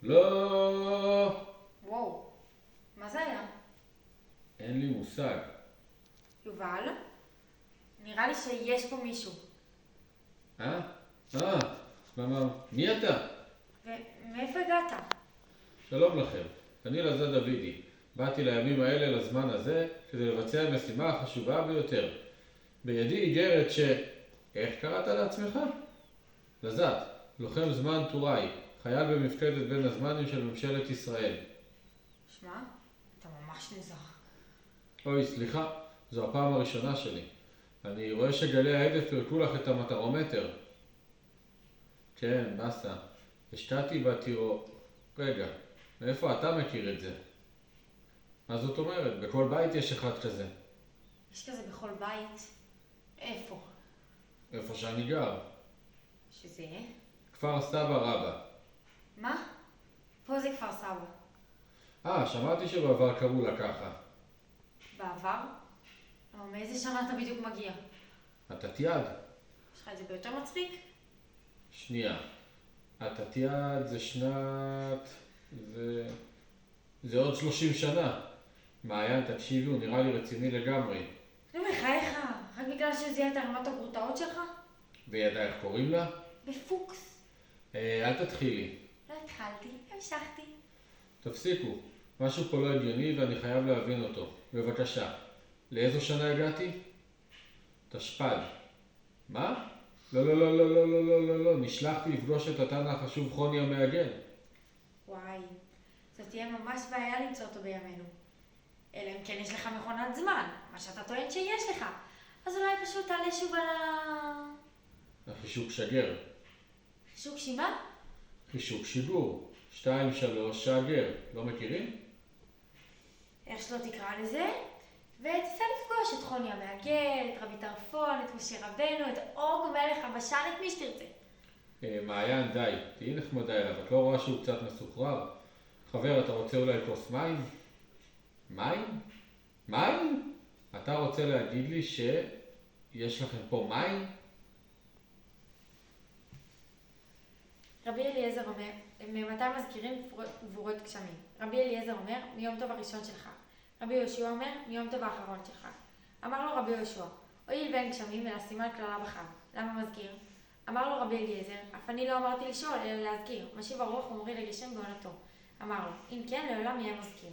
לא! וואו, מה זה היה? אין לי מושג. יובל? נראה לי שיש פה מישהו. אה? מי אתה? ומאיפה הגעת? שלום לכם, אני אלעזר דוידי. באתי לימים האלה לזמן הזה כדי לבצע משימה החשובה ביותר. בידי איגרת איך קראת לעצמך? לזת, לוחם זמן טוראי, חייל במפקדת בין הזמנים של ממשלת ישראל. שמע, אתה ממש נזר. אוי, סליחה, זו הפעם הראשונה שלי. אני רואה שגלי ההדף פירקו לך את המטרומטר. כן, בסה. השקעתי בטירו... רגע, מאיפה אתה מכיר את זה? מה זאת אומרת? בכל בית יש אחד כזה. יש כזה בכל בית? איפה? איפה שאני גר. שזה? כפר סבא רבא. מה? פה זה כפר סבא. שמעתי שבעבר קראו לה ככה. בעבר? אבל מאיזה שנה אתה בדיוק מגיע? התתיעד. יש לך את זה ביותר מצחיק? שנייה. התתיעד זה זה עוד 30 שנה. מעיין, תקשיבי, הוא נראה לי רציני לגמרי. נו, בחייך, רק בגלל שזיהית רמת הגרוטאות שלך? וידע איך קוראים לה? בפוקס. אל תתחילי. לא התחלתי, המשכתי. תפסיקו. משהו פה לא הגיוני ואני חייב להבין אותו. בבקשה. לאיזו שנה הגעתי? תשפ"ד. מה? לא. נשלחתי לפגוש את התנא החשוב חוני המעגל. וואי, זאת תהיה ממש בעיה למצוא אותו בימינו. אלא אם כן יש לך מכונת זמן, מה שאתה טוען שיש לך. אז אולי פשוט תעלה שוב על החישוק שגר. חישוק שימה? חישוק שיגור. 2, 3, שגר. לא מכירים? איך שלא תקרא לזה? ותצא לפגוש את חוני המעגל, את רבי טרפון, את משה רבנו, את אוג מלך הבשן, את מי שתרצה. מעיין, די. תהי נחמדה אליו. את לא רואה שהוא קצת מסוחרר? חבר, אתה רוצה אולי כוס מים? מים? מים? אתה רוצה להגיד לי שיש לכם פה מים? רבי אליעזר אומר, ממתי מזכירים גבורות גשמים? רבי אליעזר אומר, מיום טוב הראשון שלך. רבי יהושע אומר, מיום טוב האחרון שלך. אמר לו רבי יהושע, הואיל ואין גשמים אלא סימן כללה בחג. למה מזכיר? אמר לו רבי אליעזר, אף אני לא אמרתי לשאול אלא להזכיר. משיב הרוח ומוריד הגשם בעונתו. אמר לו, אם כן לעולם יהיה מזכיר.